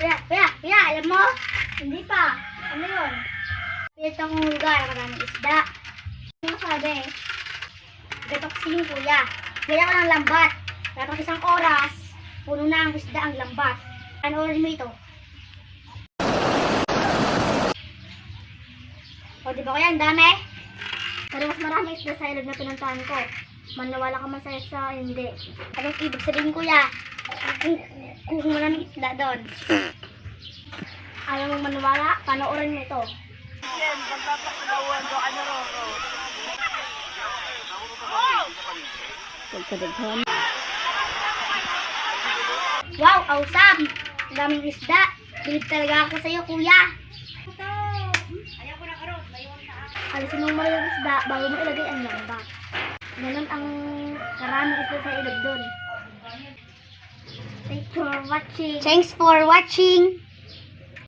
Kuya, alam mo? Hindi pa. Ano yun? Itong lugar, maraming isda. Ano sabi? Gatoksin, kuya. Kaya ko ng lambat. Tapos isang oras, puno na ang isda ang lambat. Ano oras mo ito? O, di ba kuya, ang dami? Pero mas maraming isda sa ilog na pinuntahan ko. Manawala ka man sa hindi. Anong ibig sabihin, kuya? Kung maraming isda doon. Ayaw mong maniwala, panoorin mo ito. Wow, awesome! Ang daming isda. Bilib talaga ako sa'yo, kuya. Alisin mo muna yung isda bago mo ilagay ang lamba. Ganun ang karaming isda sa ilog doon. Thanks for watching.